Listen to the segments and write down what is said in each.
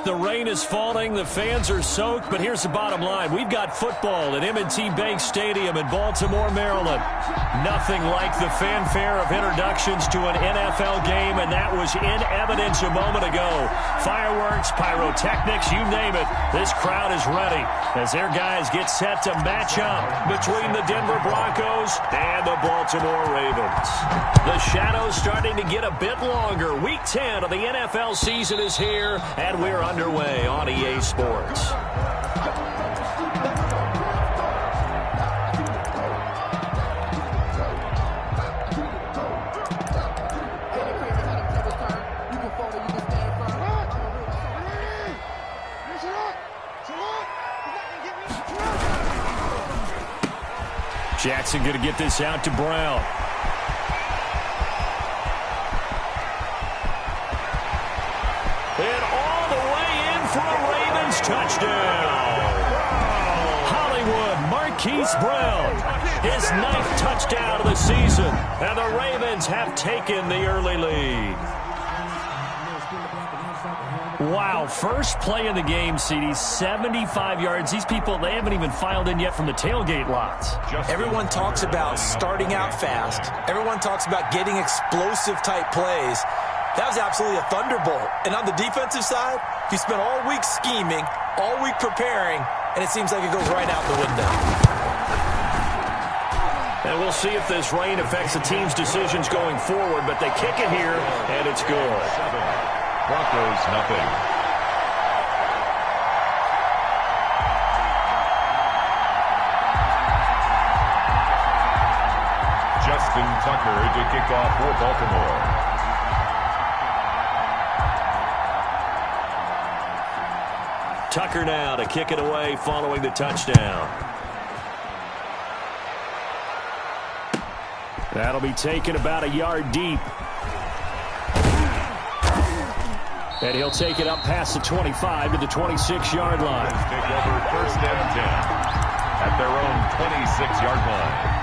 The rain is falling. The fans are soaked. But here's the bottom line. We've got football at M&T Bank Stadium in Baltimore, Maryland. Nothing like the fanfare of introductions to an NFL game, and that was in evidence a moment ago. Fireworks, pyrotechnics, you name it. This crowd is ready as their guys get set to match up between the Denver Broncos and the Baltimore Ravens. The shadow's starting to get a bit longer. Week 10 of the NFL season is here, and we're underway on EA Sports. Jackson going to get this out to Brown. And all the way in for a Ravens touchdown. Hollywood Marquise Brown, his 9th touchdown of the season. And the Ravens have taken the early lead. Wow, first play of the game, CD, 75 yards. These people, they haven't even filed in yet from the tailgate lots. Everyone talks about starting out fast. Everyone talks about getting explosive-type plays. That was absolutely a thunderbolt. And on the defensive side, you spent all week scheming, all week preparing, and it seems like it goes right out the window. And we'll see if this rain affects the team's decisions going forward, but they kick it here, and it's good. Broncos, nothing. Justin Tucker to kick off for Baltimore. Tucker now to kick it away following the touchdown. That'll be taken about a yard deep. And he'll take it up past the 25 to the 26-yard line. Take over 1st and 10 at their own 26-yard line.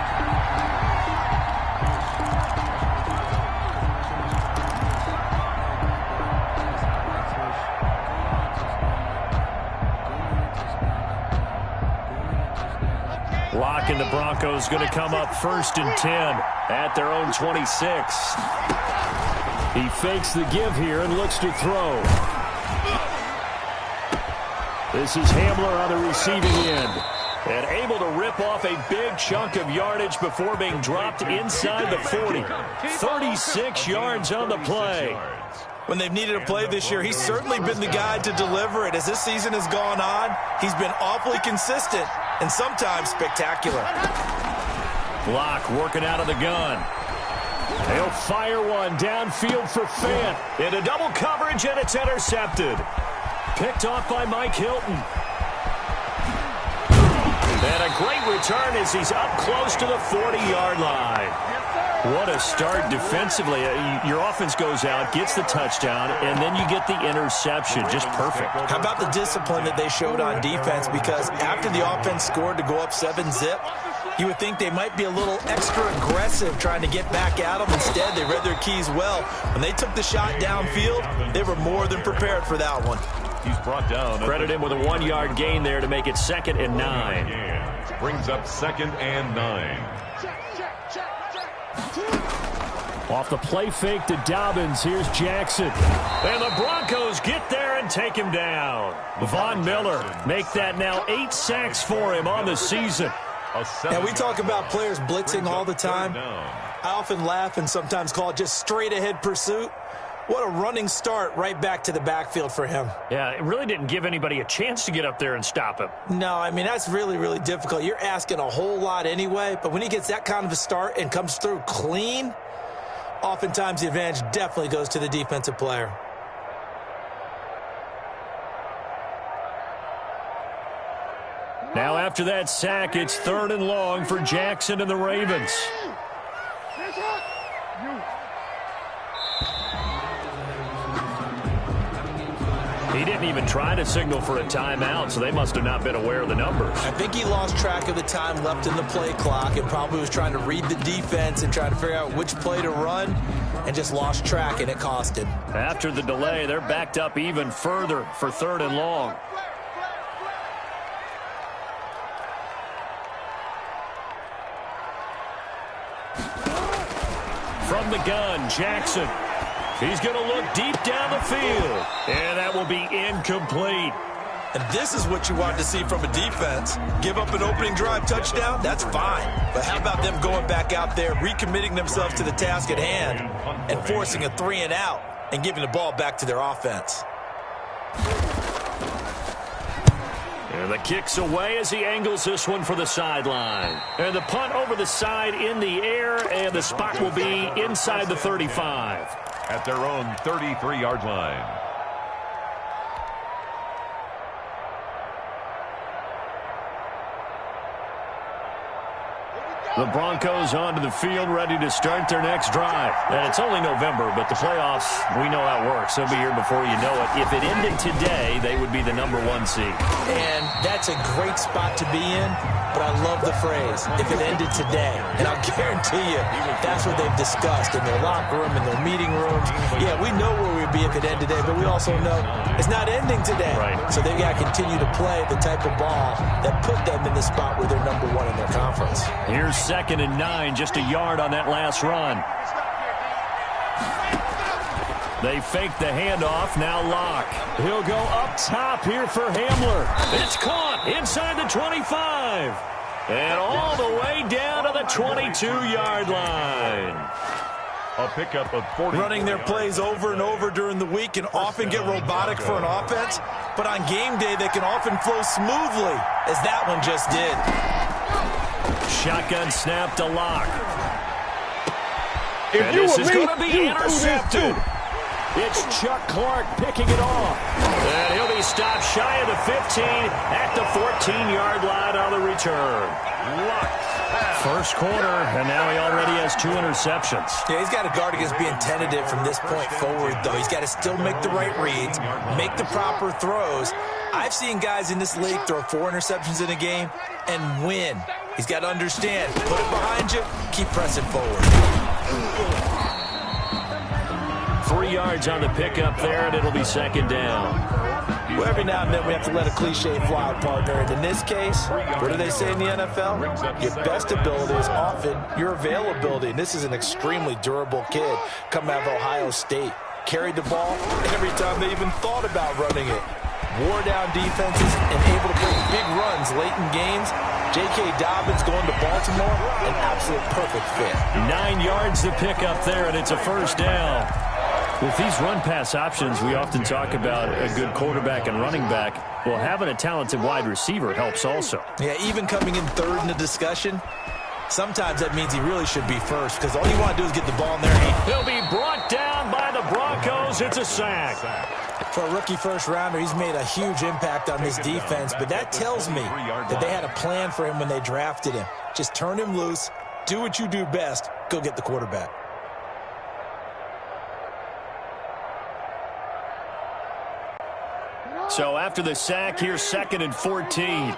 Locke and the Broncos going to come up 1st and 10 at their own 26. He fakes the give here and looks to throw. This is Hamler on the receiving end. And able to rip off a big chunk of yardage before being dropped inside the 40. 36 yards on the play. When they've needed a play this year, he's certainly been the guy to deliver it. As this season has gone on, he's been awfully consistent and sometimes spectacular. Locke working out of the gun. He'll fire one downfield for Fant. Into double coverage, and it's intercepted. Picked off by Mike Hilton. And a great return as he's up close to the 40-yard line. What a start defensively. Your offense goes out, gets the touchdown, and then you get the interception. Just perfect. How about the discipline that they showed on defense? Because after the offense scored to go up 7-zip, you would think they might be a little extra aggressive trying to get back at them. Instead, they read their keys well. When they took the shot downfield, they were more than prepared for that one. He's brought down. Credit him with a 1-yard gain there to make it 2nd and 9. Brings up 2nd and 9. Off the play fake to Dobbins, here's Jackson. And the Broncos get there and take him down. Von Miller make that now 8 sacks for him on the season. Now, we talk about players blitzing all the time. I often laugh and sometimes call it just straight-ahead pursuit. What a running start right back to the backfield for him. Yeah, it really didn't give anybody a chance to get up there and stop him. No, I mean, that's really, really difficult. You're asking a whole lot anyway, but when he gets that kind of a start and comes through clean, oftentimes the advantage definitely goes to the defensive player. Now after that sack, it's 3rd and long for Jackson and the Ravens. He didn't even try to signal for a timeout, so they must have not been aware of the numbers. I think he lost track of the time left in the play clock and probably was trying to read the defense and trying to figure out which play to run. and just lost track, and it cost him. After the delay, they're backed up even further for 3rd and long. From the gun, Jackson. He's going to look deep down the field, and that will be incomplete. And this is what you want to see from a defense. Give up an opening drive touchdown, that's fine. But how about them going back out there, recommitting themselves to the task at hand, and forcing a 3-and-out and giving the ball back to their offense. And the kick's away as he angles this one for the sideline. And the punt over the side in the air, and the spot will be inside the 35. At their own 33-yard line. The Broncos onto the field, ready to start their next drive. And it's only November, but the playoffs, we know how it works. They'll be here before you know it. If it ended today, they would be the #1 seed. And that's a great spot to be in, but I love the phrase, if it ended today. And I'll guarantee you, that's what they've discussed in their locker room, in their meeting rooms. Yeah, we know where we'd be if it ended today, but we also know it's not ending today. Right. So they've got to continue to play the type of ball that put them in the spot where they're #1 in their conference. Here's 2nd and 9, just a yard on that last run. They fake the handoff, now Locke. He'll go up top here for Hamler. It's caught inside the 25. And all the way down to the 22-yard line. A pickup of 40. Running their plays over and over during the week can often get robotic for an offense, but on game day they can often flow smoothly, as that one just did. Shotgun snap to Locke. And this is going to be intercepted. It's Chuck Clark picking it off. And he'll be stopped shy of the 15 at the 14-yard line on the return. First quarter, and now he already has 2 interceptions. Yeah, he's got to guard against being tentative from this point forward, though. He's got to still make the right reads, make the proper throws. I've seen guys in this league throw 4 interceptions in a game and win. He's got to understand, put it behind you, keep pressing forward. 3 yards on the pickup there, and it'll be 2nd down. Well, every now and then we have to let a cliche fly, partner. And in this case, what do they say in the NFL? Your best ability is often your availability. And this is an extremely durable kid coming out of Ohio State. Carried the ball every time they even thought about running it. Wore down defenses and able to break big runs late in games. J.K. Dobbins going to Baltimore, an absolute perfect fit. 9 yards to pick up there, and it's a 1st down. With these run-pass options, we often talk about a good quarterback and running back. Well, having a talented wide receiver helps also. Yeah, even coming in 3rd in the discussion, sometimes that means he really should be 1st, because all you want to do is get the ball in their hand. He'll be brought down by the Broncos. It's a sack. For a rookie first-rounder, he's made a huge impact on this defense, but that tells me that they had a plan for him when they drafted him. Just turn him loose, do what you do best, go get the quarterback. So after the sack, here's 2nd and 14.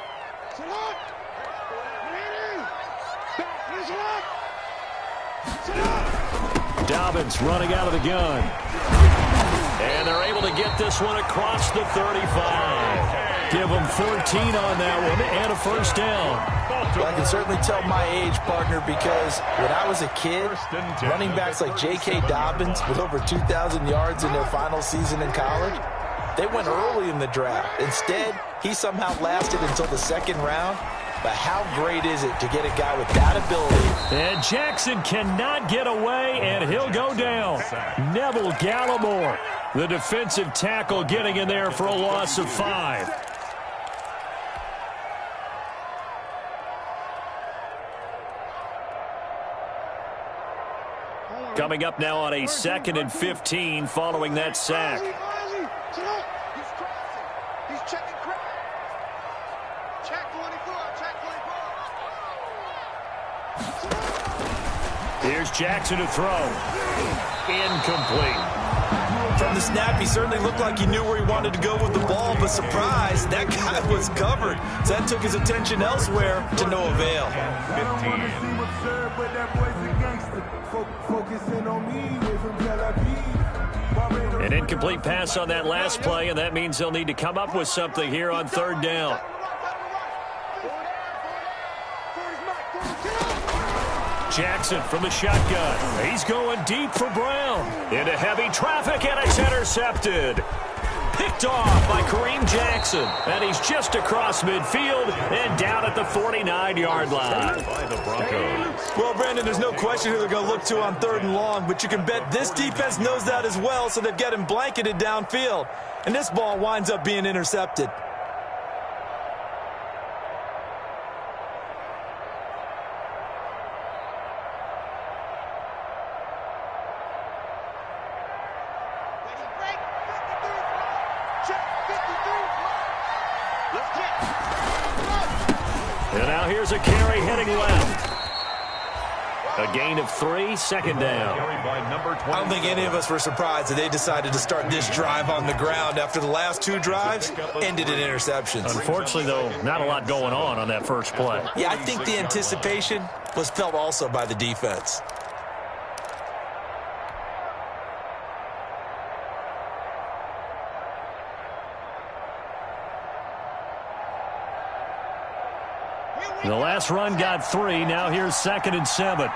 Dobbins running out of the gun. And they're able to get this one across the 35. Give them 14 on that one and a 1st down. Well, I can certainly tell my age, partner, because when I was a kid, running backs like J.K. Dobbins with over 2,000 yards in their final season in college, they went early in the draft. Instead, he somehow lasted until the 2nd round. But how great is it to get a guy with that ability? And Jackson cannot get away, and he'll go down. Neville Gallimore, the defensive tackle, getting in there for a loss of 5. Coming up now on a 2nd and 15 following that sack. Here's Jackson to throw. Incomplete. From the snap, he certainly looked like he knew where he wanted to go with the ball, but surprise, that guy was covered. So that took his attention elsewhere to no avail. 15. An incomplete pass on that last play, and that means they'll need to come up with something here on third down. Jackson from the shotgun. He's going deep for Brown. Into heavy traffic, and it's intercepted. Picked off by Kareem Jackson. And he's just across midfield and down at the 49-yard line. By the Broncos. Well, Brandon, there's no question who they're going to look to on third and long, but you can bet this defense knows that as well, so they've got him blanketed downfield. And this ball winds up being intercepted. And now here's a carry heading left. A gain of 3, second down. I don't think any of us were surprised that they decided to start this drive on the ground after the last 2 drives ended in interceptions. Unfortunately, though, not a lot going on that first play. Yeah, I think the anticipation was felt also by the defense. The last run got 3. Now here's 2nd and 7.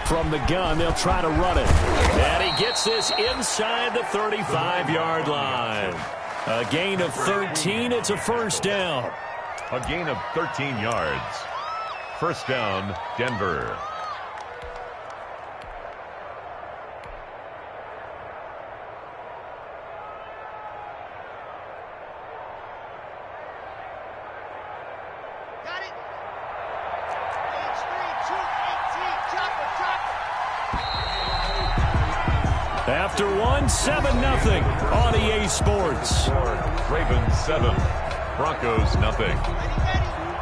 From the gun, they'll try to run it. And he gets this inside the 35-yard line. A gain of 13. It's a first down. A gain of 13 yards. First down, Denver. After 7-0 on EA Sports. Ravens 7, Broncos nothing.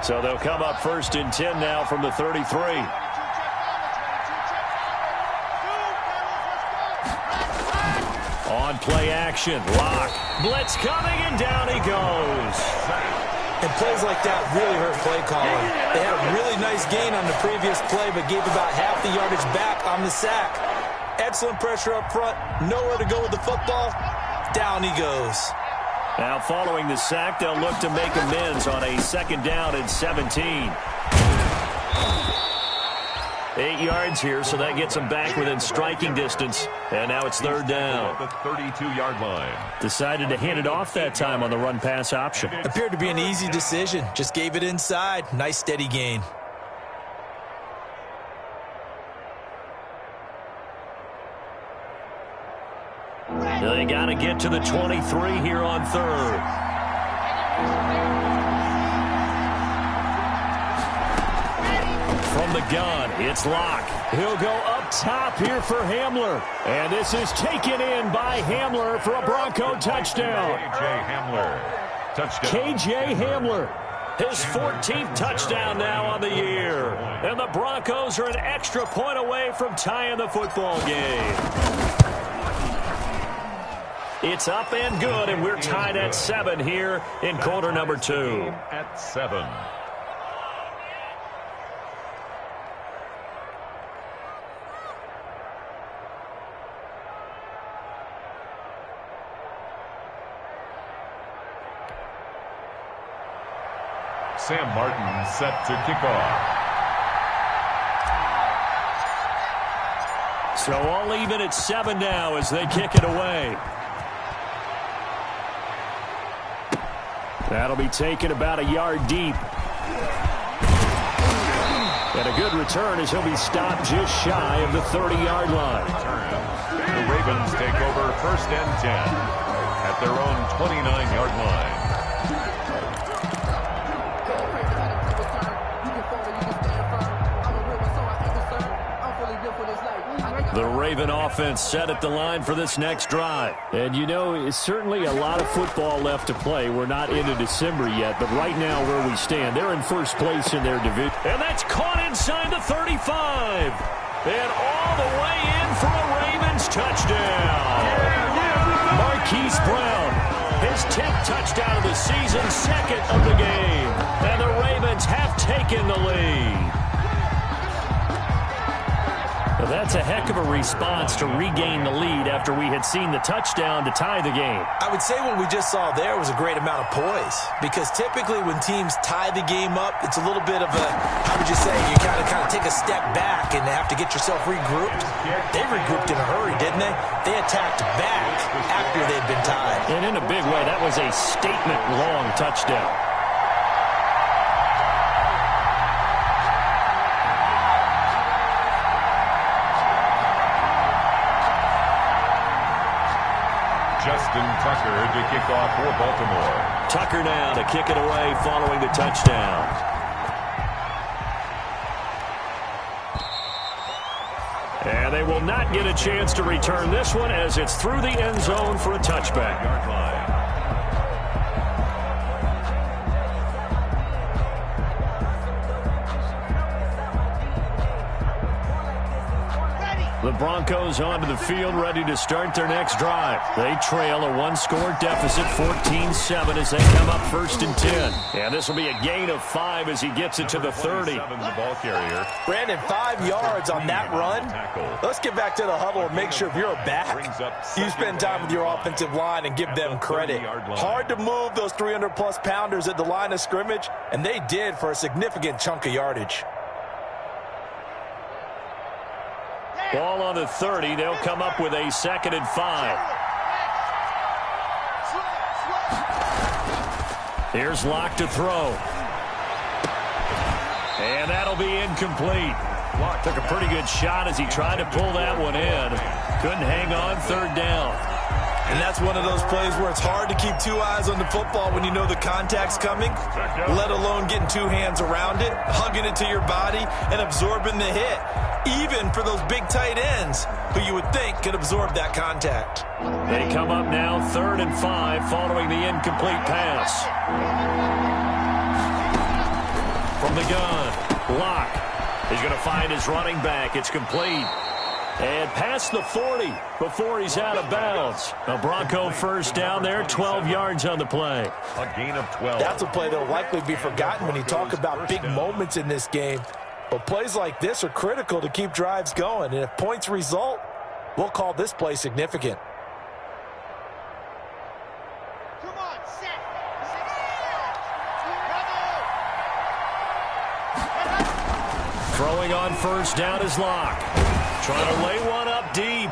So they'll come up 1st and 10 now from the 33. On play action, Lock. Blitz coming, and down he goes. And plays like that really hurt play calling. They had a really nice gain on the previous play, but gave about half the yardage back on the sack. Excellent pressure up front. Nowhere to go with the football. Down he goes. Now following the sack, they'll look to make amends on a 2nd down and 17. 8 yards here, so that gets them back within striking distance. And now it's 3rd down. The 32-yard line. Decided to hand it off that time on the run-pass option. Appeared to be an easy decision. Just gave it inside. Nice steady gain. They got to get to the 23 here on 3rd. From the gun, it's Lock. He'll go up top here for Hamler. And this is taken in by Hamler for a Bronco touchdown. K.J. Hamler. Touchdown. K.J. Hamler. His 14th touchdown now on the year. And the Broncos are an extra point away from tying the football game. It's up and good, and we're tied at 7 here in quarter number 2. At 7. Sam Martin set to kick off. So all even at 7 now as they kick it away. That'll be taken about a yard deep. And a good return as he'll be stopped just shy of the 30-yard line. The Ravens take over 1st and 10 at their own 29-yard line. The Raven offense set at the line for this next drive. And, you know, it's certainly a lot of football left to play. We're not into December yet, but right now where we stand, they're in first place in their division. And that's caught inside the 35. And all the way in for a Ravens touchdown. Marquise Brown, his 10th touchdown of the season, 2nd of the game. And the Ravens have taken the lead. But that's a heck of a response to regain the lead after we had seen the touchdown to tie the game. I would say what we just saw there was a great amount of poise, because typically when teams tie the game up, it's a little bit of a, how would you say, you kind of take a step back and have to get yourself regrouped. They regrouped in a hurry, didn't they? They attacked back after they'd been tied. And in a big way, that was a statement-long touchdown. Justin Tucker to kick off for Baltimore. Tucker now to kick it away following the touchdown. And they will not get a chance to return this one as it's through the end zone for a touchback. Yard line. The Broncos onto the field, ready to start their next drive. They trail a one-score deficit, 14-7, as they come up 1st and 10. And this will be a gain of 5 as he gets it to the 30. The ball carrier. Brandon, 5 yards on that run. Let's get back to the huddle and make sure if you're a back, you spend time with your offensive line and give them credit. Hard to move those 300-plus pounders at the line of scrimmage, and they did for a significant chunk of yardage. Ball on the 30. They'll come up with a 2nd and 5. Here's Locke to throw. And that'll be incomplete. Locke took a pretty good shot as he tried to pull that one in. Couldn't hang on 3rd down. And that's one of those plays where it's hard to keep 2 eyes on the football when you know the contact's coming, let alone getting 2 hands around it, hugging it to your body, and absorbing the hit, even for those big tight ends who you would think could absorb that contact. They come up now 3rd and 5 following the incomplete pass. From the gun, Locke is going to find his running back. It's complete. And past the 40 before he's out of bounds. A Bronco first down there, 12 yards on the play. A gain of 12. That's a play that will likely be forgotten when you talk about big moments in this game. But plays like this are critical to keep drives going. And if points result, we'll call this play significant. Come on, set. Throwing on first down is Locke. Trying to lay one up deep.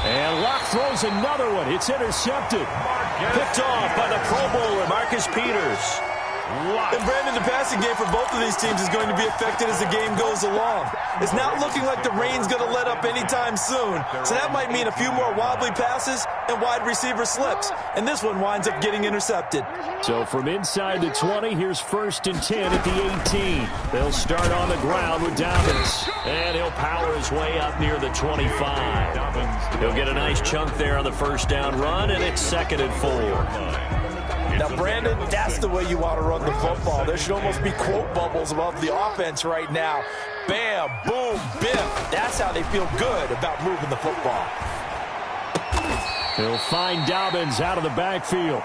And Locke throws another one. It's intercepted. Picked off by the Pro Bowler, Marcus Peters. And Brandon, the passing game for both of these teams is going to be affected as the game goes along. It's not looking like the rain's going to let up anytime soon. So that might mean a few more wobbly passes and wide receiver slips. And this one winds up getting intercepted. So from inside the 20, here's 1st and 10 at the 18. They'll start on the ground with Dobbins. And he'll power his way up near the 25. He'll get a nice chunk there on the first down run, and it's 2nd and 4. Now, Brandon, that's the way you want to run the football. There should almost be quote bubbles above the offense right now. Bam, boom, biff. That's how they feel good about moving the football. He'll find Dobbins out of the backfield.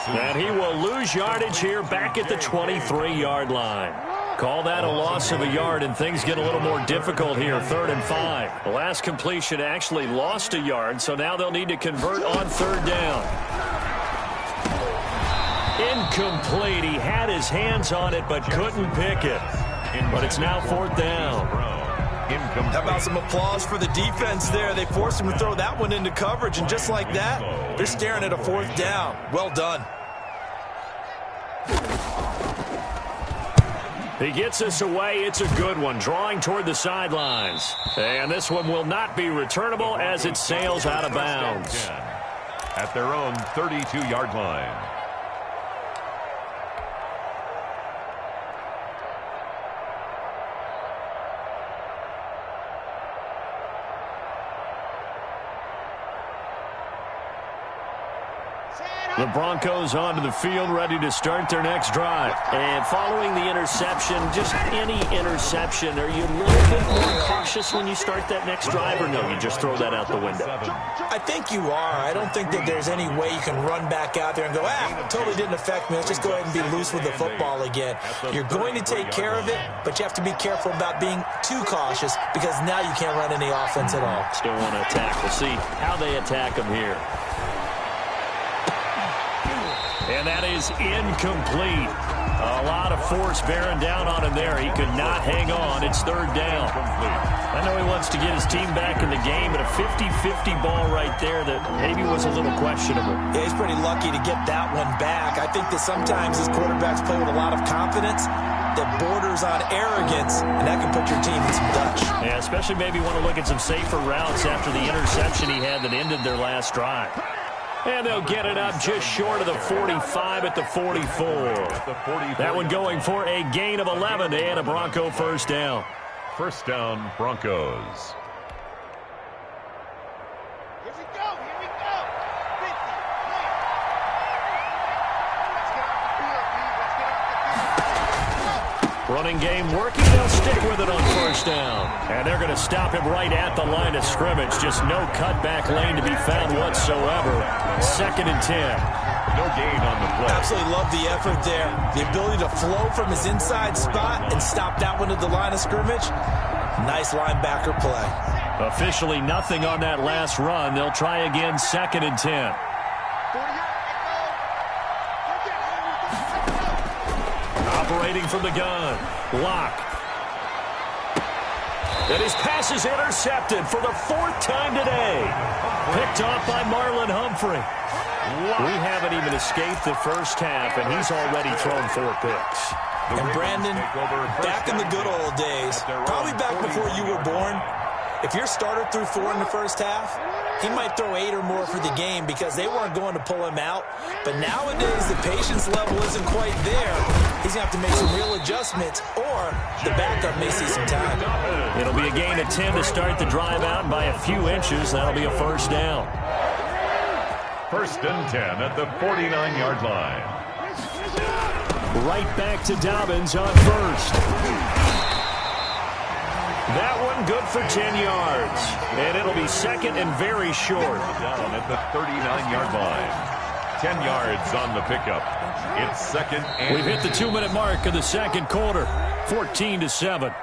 And he will lose yardage here back at the 23-yard line. Call that a loss of a yard, and things get a little more difficult here, 3rd and 5. The last completion actually lost a yard, so now they'll need to convert on 3rd down. Incomplete. He had his hands on it but couldn't pick it. But it's now 4th down. How about some applause for the defense there? They forced him to throw that one into coverage, and just like that, they're staring at a 4th down. Well done. He gets us away. It's a good one, drawing toward the sidelines. And this one will not be returnable as it sails out of bounds. At their own 32-yard line. Set The Broncos onto the field, ready to start their next drive. And following the interception, just any interception, are you a little bit more cautious when you start that next drive, or no, you just throw that out the window? I think you are. I don't think that there's any way you can run back out there and go, totally didn't affect me. Let's just go ahead and be loose with the football again. You're going to take care of it, but you have to be careful about being too cautious because now you can't run any offense at all. Still want to attack. We'll see how they attack them here. And that is incomplete. A lot of force bearing down on him there. He could not hang on. It's third down. I know he wants to get his team back in the game, but a 50-50 ball right there that maybe was a little questionable. Yeah, he's pretty lucky to get that one back. I think that sometimes his quarterbacks play with a lot of confidence that borders on arrogance, and that can put your team in some Dutch. Yeah, especially maybe want to look at some safer routes after the interception he had that ended their last drive. And they'll get it up just short of the 45 at the 44. That one going for a gain of 11 and a Bronco first down. First down, Broncos. Here we go. 50. Let's get off the field, dude. Let's get off the field. Running game working. They'll stick with it on first down. And they're going to stop him right at the line of scrimmage. Just no cutback lane to be found whatsoever. 2nd and 10. No gain on the play. Absolutely love the effort there. The ability to flow from his inside spot and stop that one at the line of scrimmage. Nice linebacker play. Officially nothing on that last run. They'll try again 2nd and 10. Operating from the gun. Lock. And his pass is intercepted for the 4th time today. Picked off by Marlon Humphrey. We haven't even escaped the first half, and he's already thrown 4 picks. And Brandon, back in the good old days, probably back before you were born, if your starter threw 4 in the first half, he might throw 8 or more for the game because they weren't going to pull him out. But nowadays, the patience level isn't quite there. He's going to have to make some real adjustments, or the backup may see some time. It'll be a gain of 10 to start the drive out by a few inches. That'll be a first down. First and 10 at the 49-yard line. Right back to Dobbins on first. That one good for 10 yards. And it'll be 2nd and very short. Down at the 39-yard line. 10 yards on the pickup. It's 2nd and... We've hit the 2-minute mark of the second quarter. 14-7.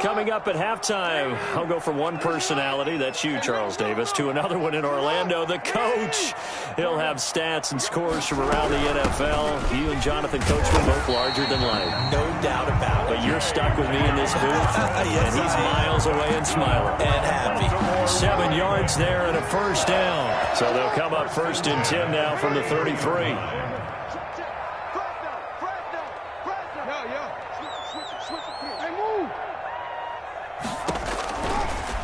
Coming up at halftime, I'll go from one personality, that's you, Charles Davis, to another one in Orlando, the coach. He'll have stats and scores from around the NFL. You and Jonathan Coachman both larger than life. No doubt about it. But you're stuck with me in this booth, Yes, and he's miles away and smiling. And happy. 7 yards there and a first down. So they'll come up 1st and 10 now from the 33.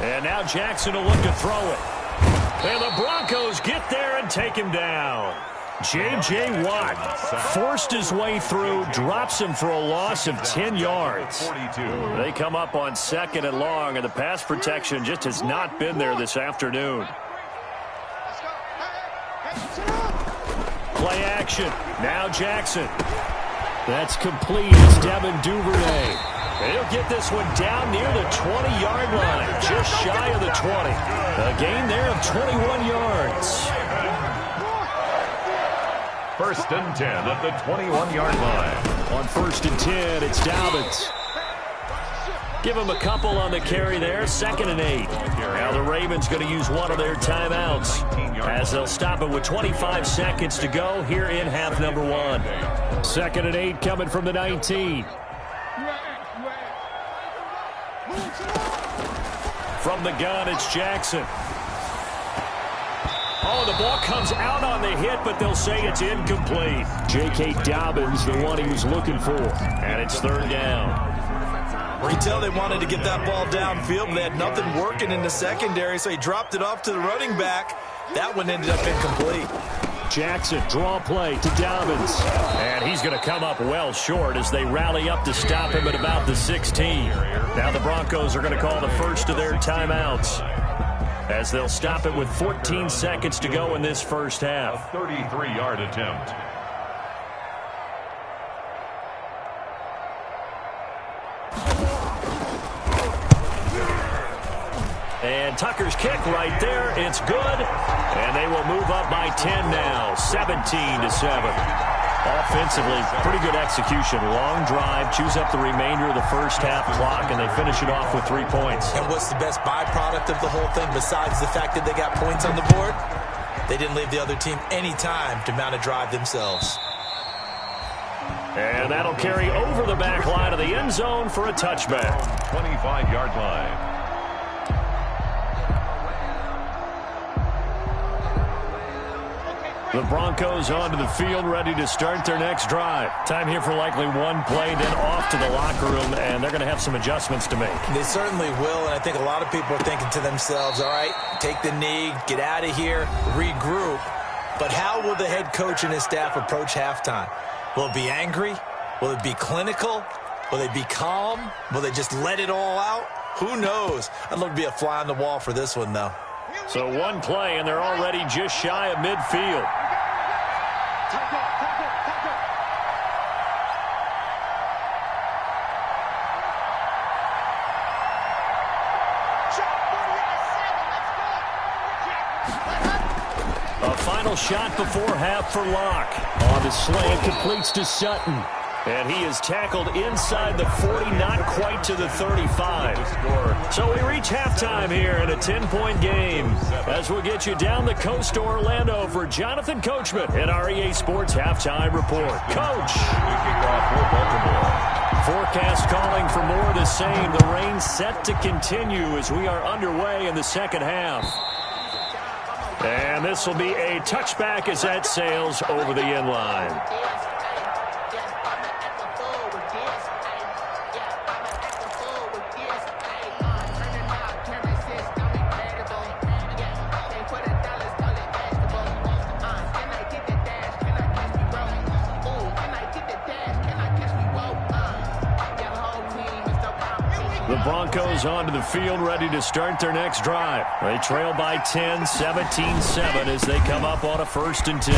And now Jackson will look to throw it. And the Broncos get there and take him down. J.J. Watt forced his way through, drops him for a loss of 10 yards. They come up on 2nd and long, and the pass protection just has not been there this afternoon. Play action. Now Jackson. That's complete. It's Devin Duvernay. He'll get this one down near the 20-yard line, just shy of the 20. A gain there of 21 yards. First and 10 at the 21-yard line. On 1st and 10, it's Dobbins. Give him a couple on the carry there, 2nd and 8. Now the Ravens going to use one of their timeouts as they'll stop it with 25 seconds to go here in half number 1. 2nd and 8 coming from the 19. From the gun, it's Jackson. Oh, the ball comes out on the hit, but they'll say it's incomplete. J.K. Dobbins, the one he was looking for. And it's 3rd down. You can tell they wanted to get that ball downfield, but they had nothing working in the secondary, so he dropped it off to the running back. That one ended up incomplete. Jackson, draw play to Dobbins. And he's going to come up well short as they rally up to stop him at about the 16. Now the Broncos are going to call the first of their timeouts. as they'll stop it with 14 seconds to go in this first half. A 33-yard attempt. And Tucker's kick right there. It's good. And they will move up by 10 now, 17-7. Offensively, pretty good execution. Long drive, chews up the remainder of the first half clock, and they finish it off with 3 points. And what's the best byproduct of the whole thing besides the fact that they got points on the board? They didn't leave the other team any time to mount a drive themselves. And that'll carry over the back line of the end zone for a touchback. 25-yard line. The Broncos onto the field, ready to start their next drive. Time here for likely one play, then off to the locker room, and they're going to have some adjustments to make. They certainly will, and I think a lot of people are thinking to themselves, all right, take the knee, get out of here, regroup. But how will the head coach and his staff approach halftime? Will it be angry? Will it be clinical? Will they be calm? Will they just let it all out? Who knows? I'd love to be a fly on the wall for this one, though. So one play, and they're already just shy of midfield. A final shot before half for Locke. On the slant, completes to Sutton. And he is tackled inside the 40, not quite to the 35. So we reach halftime here in a 10-point game as we'll get you down the coast to Orlando for Jonathan Coachman in our EA Sports Halftime Report. Coach! Forecast calling for more of the same. The rain set to continue as we are underway in the second half. And this will be a touchback as that sails over the end line. The Broncos onto the field, ready to start their next drive. They trail by 10, 17-7 as they come up on a 1st and 10.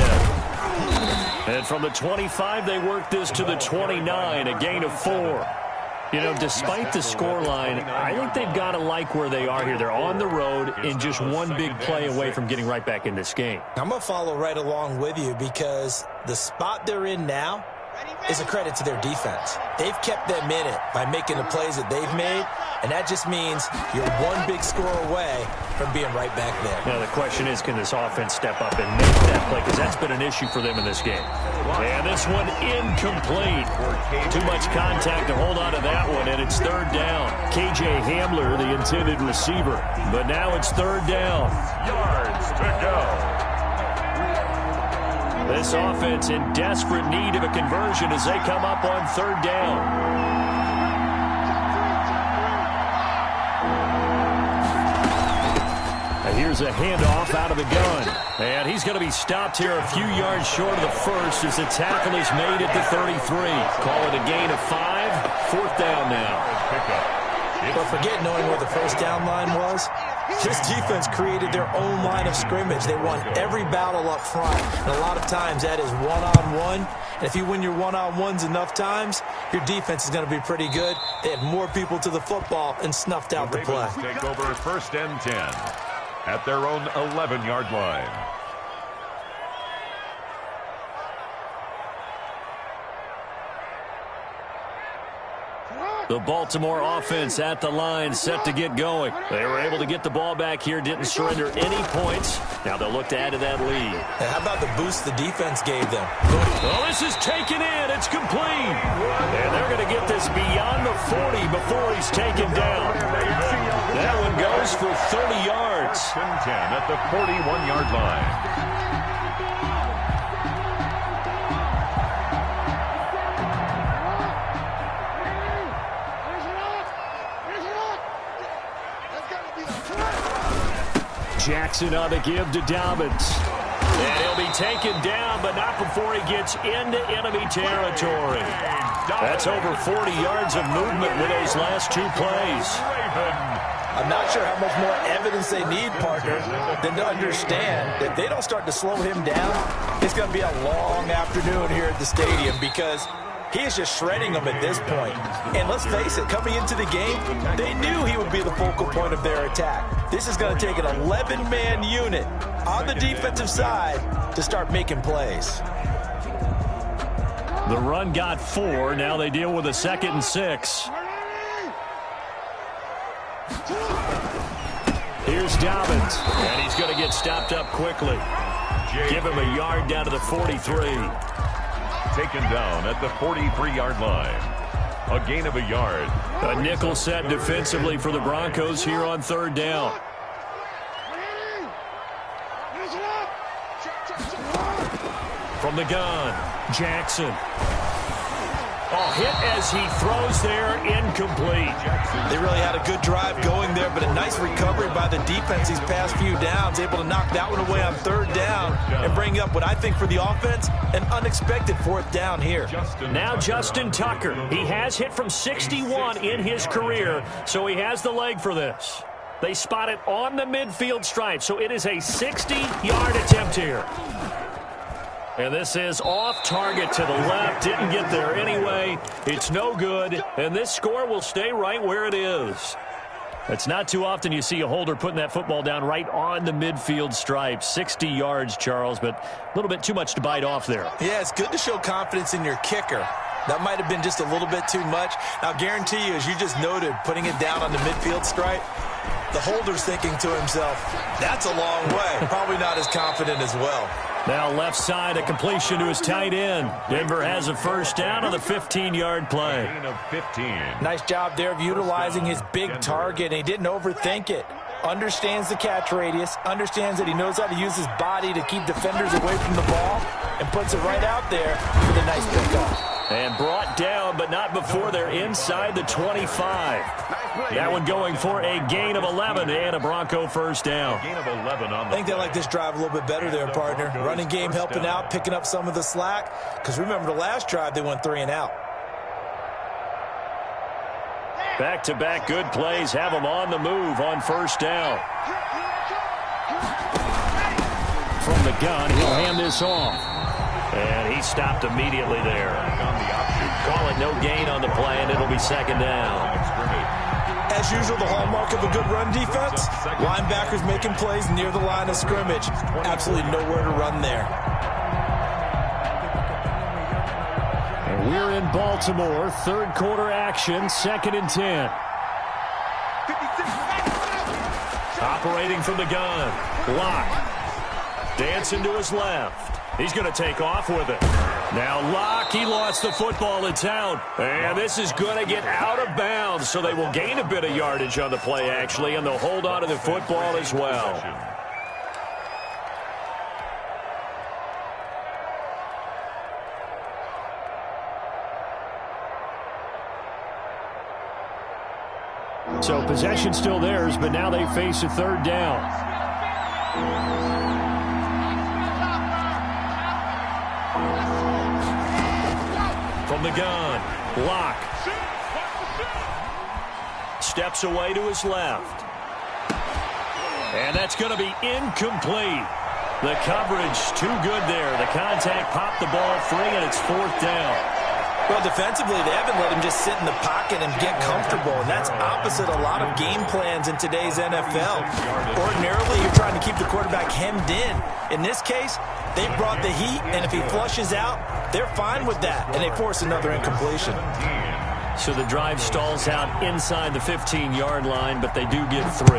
And from the 25, they work this to the 29, a gain of 4. You know, despite the scoreline, I think they've got to like where they are here. They're on the road and just one big play away from getting right back in this game. I'm going to follow right along with you because the spot they're in now is a credit to their defense. They've kept them in it by making the plays that they've made, and that just means you're one big score away from being right back there. Now, the question is, can this offense step up and make that play? Because that's been an issue for them in this game. And this one incomplete. Too much contact to hold on to that one, and it's 3rd down. KJ Hamler, the intended receiver. But now it's 3rd down. Yards to go. This offense in desperate need of a conversion as they come up on 3rd down. And here's a handoff out of the gun. And he's going to be stopped here a few yards short of the first as the tackle is made at the 33. Call it a gain of 5. 4th down now. But forget knowing where the first down line was. This defense created their own line of scrimmage. They won every battle up front. And a lot of times that is one-on-one. And if you win your one-on-ones enough times, your defense is going to be pretty good. They had more people to the football and snuffed out the play. Take over 1st and 10 at their own 11-yard line. The Baltimore offense at the line, set to get going. They were able to get the ball back here, didn't surrender any points. Now they'll look to add to that lead. And how about the boost the defense gave them? Well, this is taken in. It's complete. And they're going to get this beyond the 40 before he's taken down. That one goes for 30 yards. 1st and 10 at the 41-yard line. Jackson on the give to Dobbins. And he'll be taken down, but not before he gets into enemy territory. That's over 40 yards of movement with those last 2 plays. I'm not sure how much more evidence they need, partner, than to understand that if they don't start to slow him down, it's going to be a long afternoon here at the stadium because he is just shredding them at this point. And let's face it, coming into the game, they knew he would be the focal point of their attack. This is going to take an 11-man unit on the defensive side to start making plays. The run got 4. Now they deal with a 2nd and 6. Here's Dobbins, and he's going to get stopped up quickly. Give him a yard down to the 43. Taken down at the 43-yard line. A gain of a yard. A nickel set defensively for the Broncos here on 3rd down. From the gun, Jackson. Oh, hit as he throws there, incomplete. They really had a good drive going there, but a nice recovery by the defense these past few downs, able to knock that one away on 3rd down and bring up what I think for the offense, an unexpected 4th down here. Now Justin Tucker. He has hit from 61 in his career, so he has the leg for this. They spot it on the midfield stripe, so it is a 60-yard attempt here. And this is off target to the left. Didn't get there anyway. It's no good. And this score will stay right where it is. It's not too often you see a holder putting that football down right on the midfield stripe. 60 yards, Charles, but a little bit too much to bite off there. Yeah, it's good to show confidence in your kicker. That might have been just a little bit too much. I'll guarantee you, as you just noted, putting it down on the midfield stripe, the holder's thinking to himself, that's a long way. Probably not as confident as well. Now left side, a completion to his tight end. Denver has a 1st down on the 15-yard play. Gain of 15. Nice job there of utilizing his big target. And he didn't overthink it. Understands the catch radius. Understands that he knows how to use his body to keep defenders away from the ball. And puts it right out there for the nice pickup. And brought down, but not before they're inside the 25. That one going for a gain of 11 and a Bronco 1st down. Gain of 11 on the I think they like this drive a little bit better there, partner. Running game helping out, picking up some of the slack. Because remember the last drive, they went 3 and out. Back-to-back good plays have them on the move on 1st down. From the gun, he'll hand this off. And he stopped immediately there. Call it no gain on the play, and it'll be 2nd down. As usual, the hallmark of a good run defense, linebackers making plays near the line of scrimmage. Absolutely nowhere to run there. And we're in Baltimore, 3rd quarter action, 2nd and 10. Operating from the gun, Locke. Dancing to his left. He's going to take off with it. Now Locke, he lost the football. It's out. And this is going to get out of bounds, so they will gain a bit of yardage on the play, actually, and they'll hold on to the football as well. So possession still theirs, but now they face a 3rd down. From the gun, Locke. Steps away to his left. And that's going to be incomplete. The coverage too good there. The contact popped the ball free, and it's 4th down. Well, defensively, they haven't let him just sit in the pocket and get comfortable, and that's opposite a lot of game plans in today's NFL. Ordinarily, you're trying to keep the quarterback hemmed in. In this case, they brought the heat, and if he flushes out, they're fine with that, and they force another incompletion. So the drive stalls out inside the 15-yard line, but they do get 3.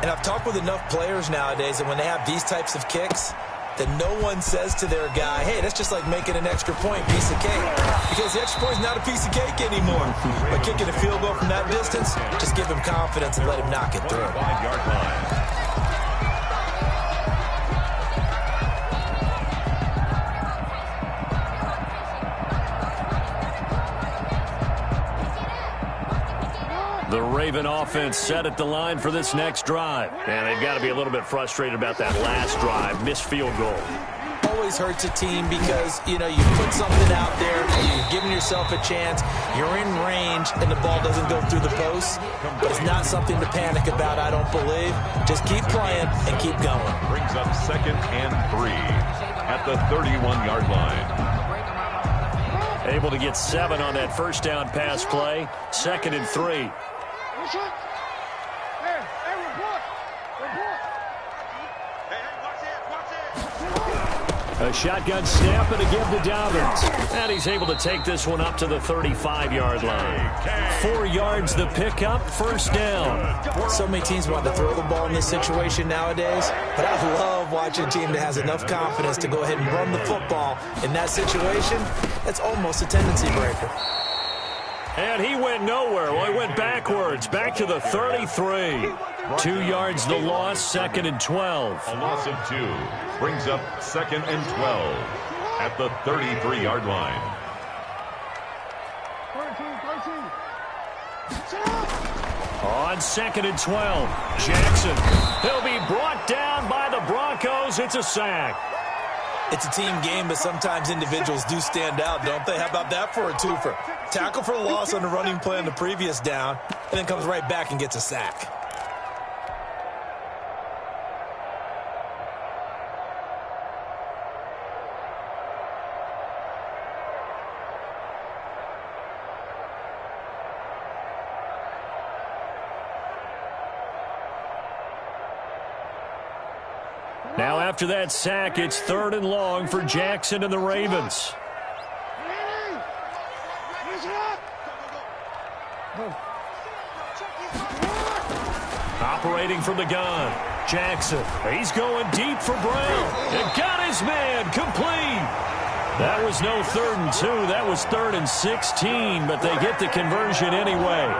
And I've talked with enough players nowadays, and when they have these types of kicks, that no one says to their guy, hey, that's just like making an extra point, piece of cake. Because the extra point is not a piece of cake anymore. By kicking a field goal from that distance, just give him confidence and let him knock it through. 5-yard line. The Raven offense set at the line for this next drive. And they've got to be a little bit frustrated about that last drive. Missed field goal. Always always hurts a team because, you know, you put something out there, you're giving yourself a chance, you're in range, and the ball doesn't go through the post. But it's not something to panic about, I don't believe. Just keep playing and keep going. Brings up 2nd and 3 at the 31-yard line. Able to get 7 on that first down pass play. 2nd and 3. A shotgun snap and a give to Dobbins. And he's able to take this one up to the 35-yard line. 4 yards the pickup, first down. So many teams want to throw the ball in this situation nowadays, but I love watching a team that has enough confidence to go ahead and run the football in that situation. That's almost a tendency breaker. And he went nowhere. Well, he went backwards, back to the 33. 2 yards the loss, 2nd and 12. A loss of 2 brings up 2nd and 12 at the 33-yard line. On 2nd and 12, Jackson. He'll be brought down by the Broncos. It's a sack. It's a team game, but sometimes individuals do stand out, don't they? How about that for a twofer? Tackle for loss on the running play on the previous down, and then comes right back and gets a sack. Now after that sack, it's 3rd and long for Jackson and the Ravens. Operating from the gun, Jackson. He's going deep for Brown. And got his man complete. That was no 3rd and 2. That was 3rd and 16, but they get the conversion anyway.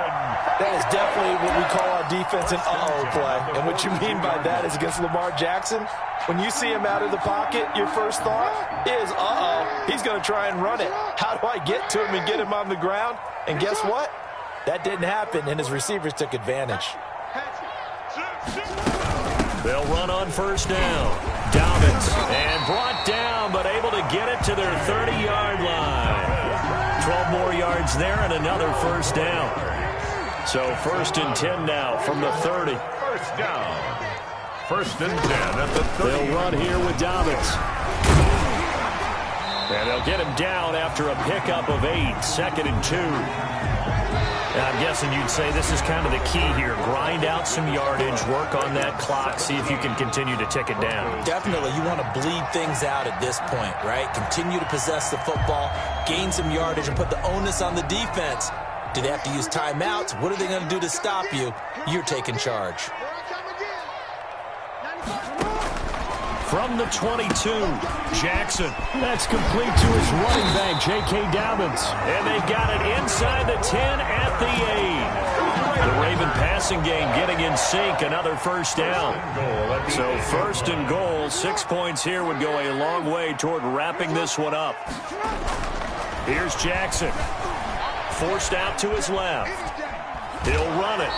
That is definitely what we call our defense an uh-oh play. And what you mean by that is against Lamar Jackson, when you see him out of the pocket, your first thought is, uh-oh, he's going to try and run it. How do I get to him and get him on the ground? And guess what? That didn't happen, and his receivers took advantage. They'll run on first down. Dobbins, and brought down, but able to get it to their 30-yard line. 12 more yards there and another first down. So 1st and 10 now from the 30. First down. 1st and 10 at the 30. They'll run here with Dobbins. And they'll get him down after a pickup of 8. 2nd and 2. And I'm guessing you'd say this is kind of the key here. Grind out some yardage, work on that clock, see if you can continue to tick it down. Definitely, you want to bleed things out at this point, right? Continue to possess the football, gain some yardage, and put the onus on the defense. Do they have to use timeouts? What are they going to do to stop you? You're taking charge. From the 22, Jackson. That's complete to his running back, J.K. Dobbins. And they got it inside the 10 at the 8. The Raven passing game getting in sync. Another first down. So 1st and goal. 6 points here would go a long way toward wrapping this one up. Here's Jackson. Forced out to his left. He'll run it.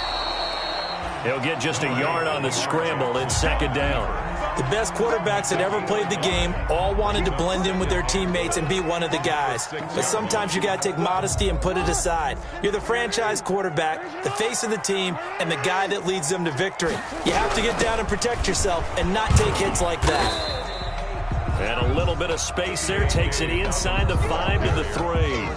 He'll get just a yard on the scramble in 2nd down. The best quarterbacks that ever played the game all wanted to blend in with their teammates and be one of the guys. But sometimes you got to take modesty and put it aside. You're the franchise quarterback, the face of the team, and the guy that leads them to victory. You have to get down and protect yourself and not take hits like that. And a little bit of space there takes it inside the 5 to the 3.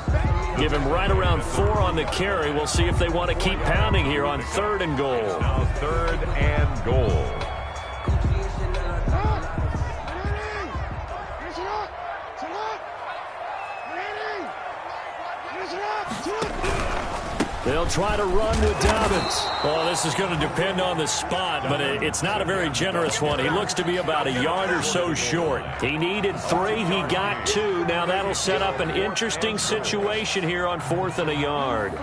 Give him right around 4 on the carry. We'll see if they want to keep pounding here on 3rd and goal. Now 3rd and goal. They'll try to run with Dobbins. Well, this is going to depend on the spot, but it's not a very generous one. He looks to be about a yard or so short. He needed 3. He got 2. Now that'll set up an interesting situation here on 4th and a yard.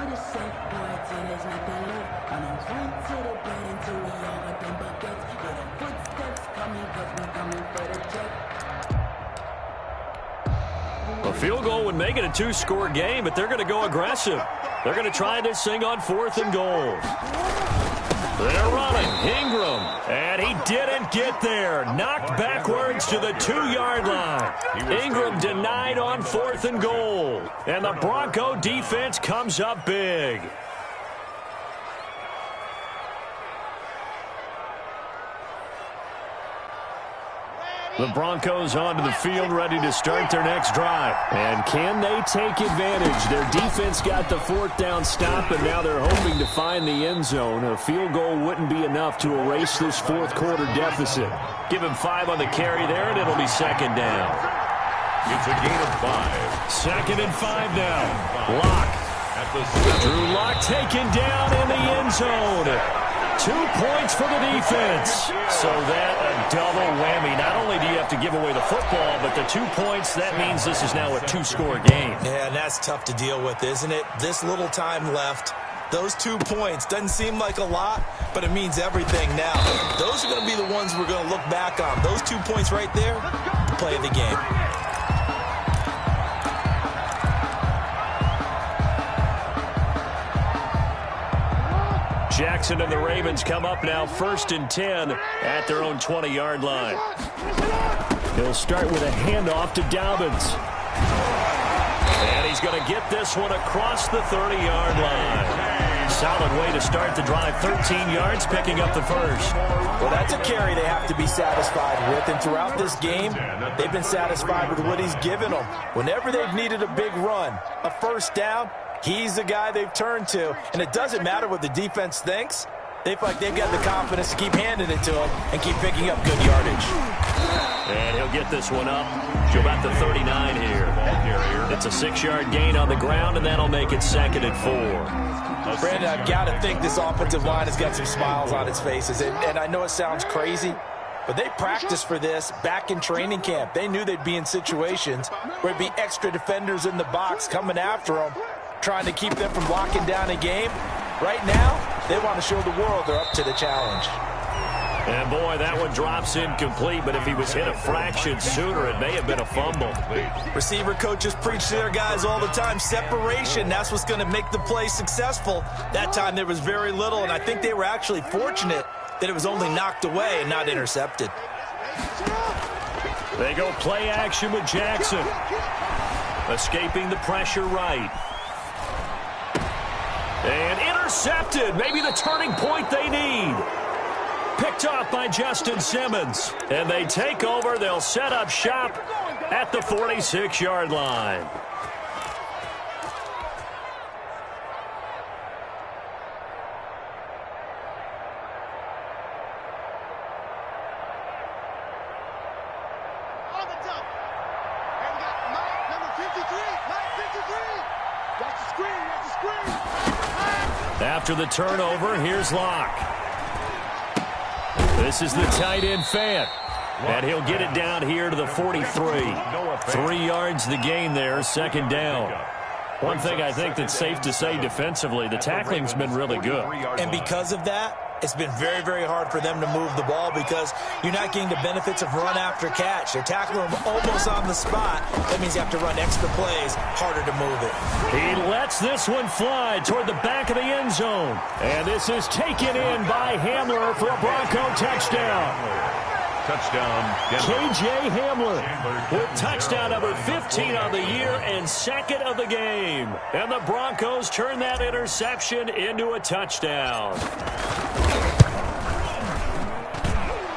A field goal would make it a 2-score game, but they're going to go aggressive. They're going to try this thing on 4th and goal. They're running. Ingram And he didn't get there. Knocked backwards to the 2-yard line. Ingram denied on 4th and goal. And the Bronco defense comes up big. The Broncos onto the field, ready to start their next drive. And can they take advantage? Their defense got the 4th down stop, and now they're hoping to find the end zone. A field goal wouldn't be enough to erase this 4th quarter deficit. Give him 5 on the carry there, and it'll be 2nd down. It's a gain of 5. 2nd and 5 now. Lock. Drew Lock taken down in the end zone. 2 points for the defense. So that a double whammy. Not only do you have to give away the football, but the 2 points, that means this is now a 2-score game. Yeah, and that's tough to deal with, isn't it? This little time left. Those 2 points doesn't seem like a lot, but it means everything now. Those are going to be the ones we're going to look back on. Those 2 points right there, play of the game. Jackson and the Ravens come up now 1st and 10 at their own 20-yard line. He'll start with a handoff to Dobbins. And he's going to get this one across the 30-yard line. Solid way to start the drive. 13 yards, picking up the first. Well, that's a carry they have to be satisfied with. And throughout this game, they've been satisfied with what he's given them. Whenever they've needed a big run, a first down, he's the guy they've turned to. And it doesn't matter what the defense thinks. They feel like they've got the confidence to keep handing it to him and keep picking up good yardage. And he'll get this one up to about the 39 here. It's a 6-yard gain on the ground, and that'll make it 2nd and 4. Brandon, I've got to think this offensive line has got some smiles on its faces. And I know it sounds crazy, but they practiced for this back in training camp. They knew they'd be in situations where there'd be extra defenders in the box coming after them, trying to keep them from locking down a game. Right now, they want to show the world they're up to the challenge. And, boy, that one drops incomplete, but if he was hit a fraction sooner, it may have been a fumble. Receiver coaches preach to their guys all the time. Separation, that's what's going to make the play successful. That time there was very little, and I think they were actually fortunate that it was only knocked away and not intercepted. They go play action with Jackson. Escaping the pressure right. And intercepted. Maybe the turning point they need. Picked off by Justin Simmons. And they take over. They'll set up shop at the 46-yard line. On the top. And we got Mike, number 53. Mike 53. Watch the screen. Watch the screen. After the turnover, here's Locke. This is the tight end Fant. And he'll get it down here to the 43. 3 yards the gain there, 2nd down. One thing I think that's safe to say defensively, the tackling's been really good. And because of that, it's been very, very hard for them to move the ball because you're not getting the benefits of run after catch. They're tackling them almost on the spot. That means you have to run extra plays, harder to move it. He lets this one fly toward the back of the end zone. And this is taken in by Hamler for a Bronco touchdown. Touchdown, K.J. Hamler with touchdown number 15 on the year and 2nd of the game. And the Broncos turn that interception into a touchdown.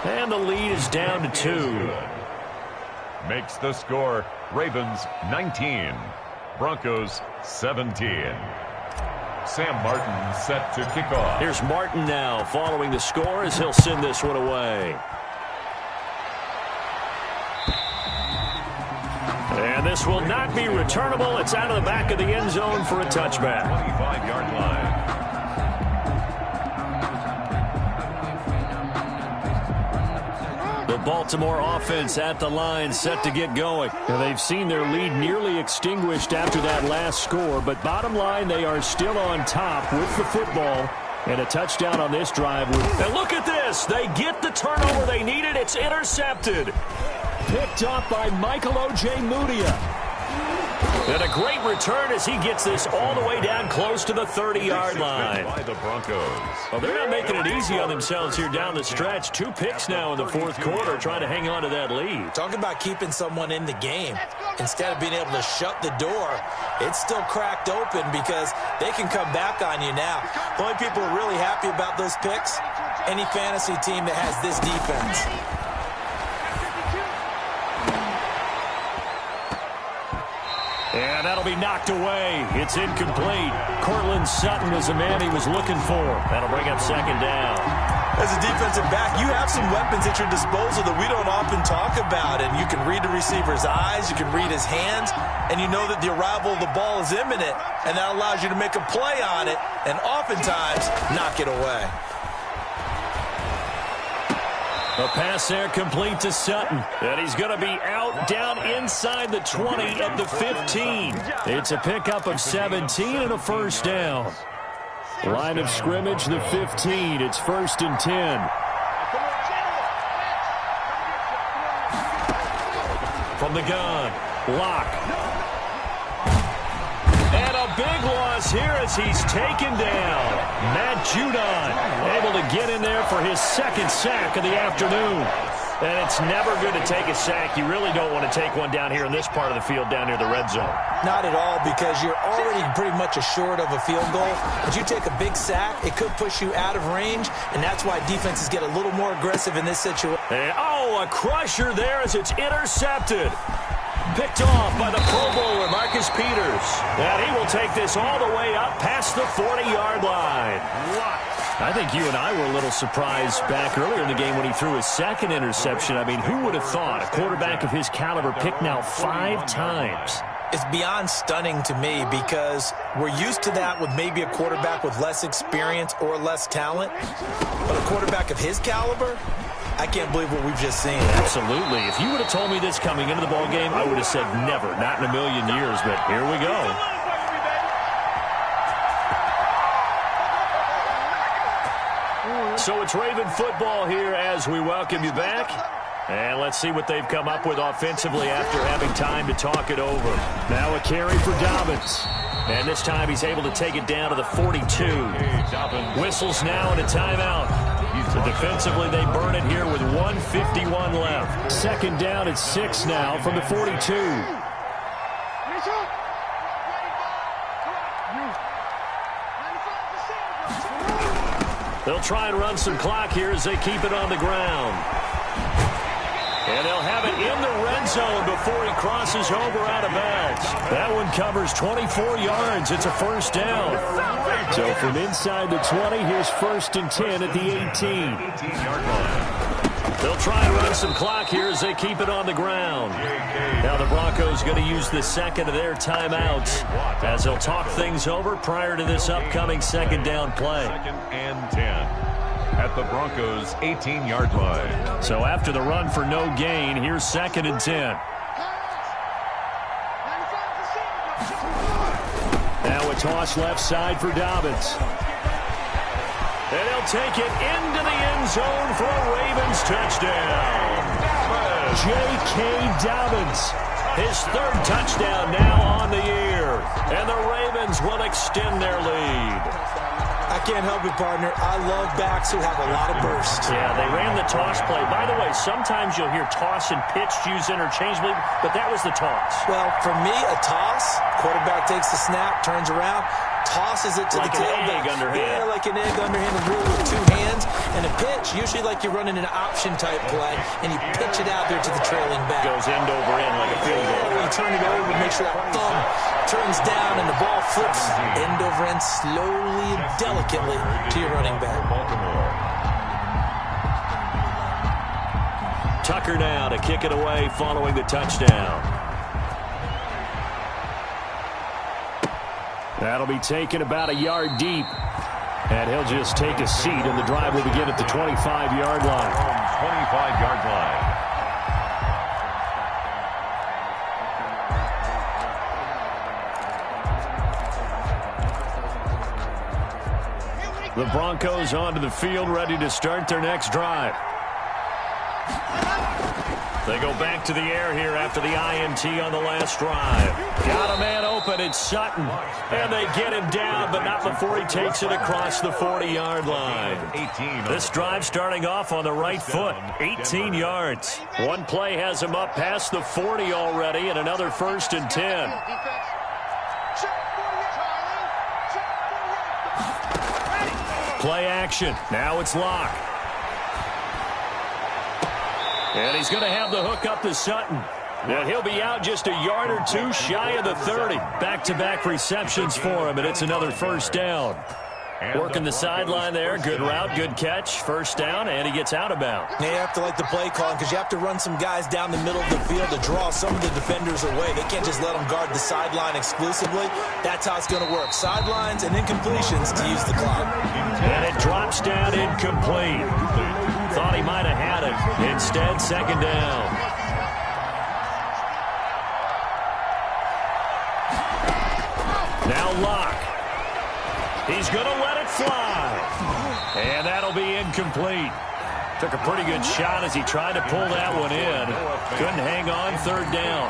And the lead is down to 2. makes the score Ravens 19, Broncos 17. Sam Martin set to kick off. Here's Martin now following the score as he'll send this one away. And this will not be returnable. It's out of the back of the end zone for a touchback. 25-yard line. The Baltimore offense at the line set to get going. And they've seen their lead nearly extinguished after that last score. But bottom line, they are still on top with the football. And a touchdown on this drive. And look at this. They get the turnover they needed. It's intercepted. Picked off by Michael O.J. Mudia. And a great return as he gets this all the way down close to the 30-yard line. By the Broncos. Well, they're not making it easy on themselves here down the stretch. 2 picks now in the fourth quarter, trying to hang on to that lead. Talk about keeping someone in the game. Instead of being able to shut the door, it's still cracked open because they can come back on you now. The only people who are really happy about those picks, any fantasy team that has this defense. And that'll be knocked away. It's incomplete. Cortland Sutton is the man he was looking for. That'll bring up second down. As a defensive back, you have some weapons at your disposal that we don't often talk about. And you can read the receiver's eyes, you can read his hands, and you know that the arrival of the ball is imminent. And that allows you to make a play on it and oftentimes knock it away. A pass there complete to Sutton. And he's going to be out down inside the 20 at the 15. It's a pickup of 17 and a first down. Line of scrimmage, the 15. It's 1st and 10. From the gun, Locke. And a big loss here as he's taken down. Matt Judon able to get in there for his second sack of the afternoon. And it's never good to take a sack. You really don't want to take one down here in this part of the field down near the red zone. Not at all, because you're already pretty much assured of a field goal. But you take a big sack, it could push you out of range, and that's why defenses get a little more aggressive in this situation. And, oh, a crusher there as it's intercepted. Picked off by the Pro Bowler, Marcus Peters. And he will take this all the way up past the 40-yard line. I think you and I were a little surprised back earlier in the game when he threw his second interception. I mean, who would have thought a quarterback of his caliber picked now 5 times? It's beyond stunning to me because we're used to that with maybe a quarterback with less experience or less talent. But a quarterback of his caliber, I can't believe what we've just seen. Absolutely. If you would have told me this coming into the ballgame, I would have said never, not in a million years. But here we go. So it's Raven football here as we welcome you back. And let's see what they've come up with offensively after having time to talk it over. Now a carry for Dobbins. And this time he's able to take it down to the 42. Whistles now and a timeout. So defensively they burn it here with 1:51 left. Second down at 6 now from the 42. They'll try and run some clock here as they keep it on the ground. And they'll have it in the red zone before he crosses over out of bounds. That one covers 24 yards. It's a first down. So from inside the 20, here's 1st and 10 at the 18. They'll try and run some clock here as they keep it on the ground. Now the Broncos going to use the second of their timeouts as they'll talk things over prior to this upcoming second down play. 2nd and 10 at the Broncos' 18-yard line. So after the run for no gain, here's 2nd and 10. Now a toss left side for Dobbins. And he'll take it into the end zone for a Ravens touchdown. J.K. Dobbins, his 3rd touchdown now on the year. And the Ravens will extend their lead. I can't help it, partner. I love backs who have a lot of burst. Yeah, they ran the toss play. By the way, sometimes you'll hear toss and pitch used interchangeably, but that was the toss. Well, for me, a toss, quarterback takes the snap, turns around, tosses it to like the tailback. Egg underhand. Yeah, like an egg underhand, really with 2 hands. And a pitch, usually like you're running an option-type play, and you pitch it out there to the trailing back. Goes end over end like a field goal. You turn it over, make sure that thumb turns down, and the ball flips end over end slowly and delicately to your running back. Tucker now to kick it away following the touchdown. That'll be taken about a yard deep. And he'll just take a seat, and the drive will begin at the 25-yard line. 25-yard line. The Broncos onto the field, ready to start their next drive. They go back to the air here after the INT on the last drive. Got a man open. It's Sutton. And they get him down, but not before he takes it across the 40-yard line. This drive starting off on the right foot. 18 yards. One play has him up past the 40 already, and another 1st and 10. Play action. Now it's Locke. And he's going to have the hook up to Sutton. Now he'll be out just a yard or two shy of the 30. Back-to-back receptions for him, and it's another 1st down. Working the sideline there. Good route, good catch. 1st down, and he gets out of bounds. You have to like the play calling because you have to run some guys down the middle of the field to draw some of the defenders away. They can't just let them guard the sideline exclusively. That's how it's going to work. Sidelines and incompletions to use the clock. And it drops down incomplete. Thought he might have had it. Instead, 2nd down. Now Locke. He's going to let it fly. And that'll be incomplete. Took a pretty good shot as he tried to pull that one in. Couldn't hang on. 3rd down.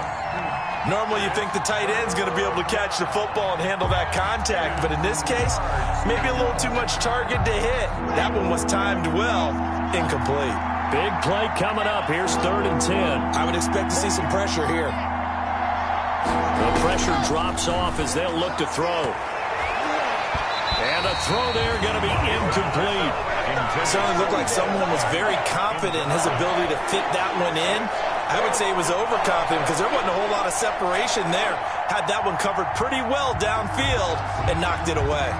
Normally you think the tight end's going to be able to catch the football and handle that contact, but in this case, maybe a little too much target to hit. That one was timed well. Incomplete. Big play coming up. Here's 3rd and 10. I would expect to see some pressure here. The pressure drops off as they'll look to throw. And the throw there going to be incomplete. It certainly looked like someone was very confident in his ability to fit that one in. I would say he was overconfident because there wasn't a whole lot of separation there. Had that one covered pretty well downfield and knocked it away.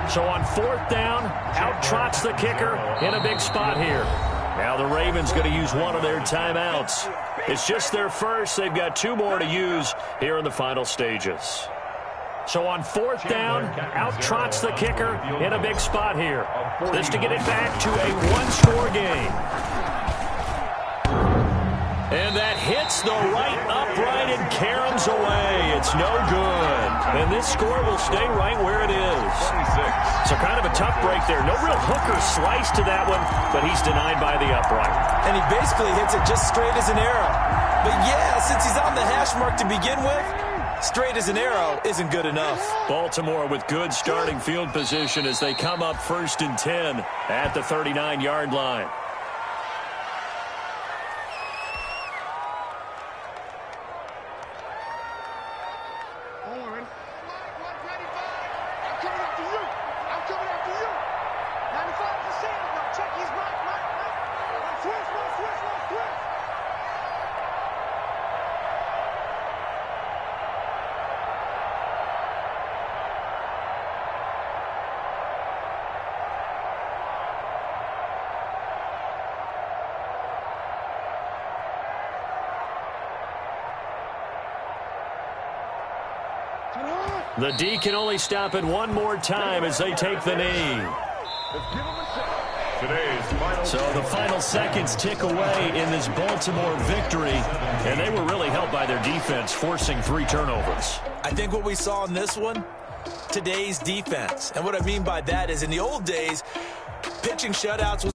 So on 4th down, out trots the kicker in a big spot here. Now the Ravens going to use one of their timeouts. It's just their first. They've got 2 more to use here in the final stages. So on 4th down, out trots the kicker in a big spot here. This to get it back to a 1-score game. And that hits the right upright and caroms away. It's no good. And this score will stay right where it is. So kind of a tough break there. No real hooker slice to that one, but he's denied by the upright. And he basically hits it just straight as an arrow. But yeah, since he's on the hash mark to begin with, straight as an arrow isn't good enough. Baltimore with good starting field position as they come up 1st and 10 at the 39-yard line. The D can only stop it one more time as they take the knee. So the final seconds tick away in this Baltimore victory, and they were really helped by their defense, forcing 3 turnovers. I think what we saw in this one, today's defense. And what I mean by that is in the old days, pitching shutouts was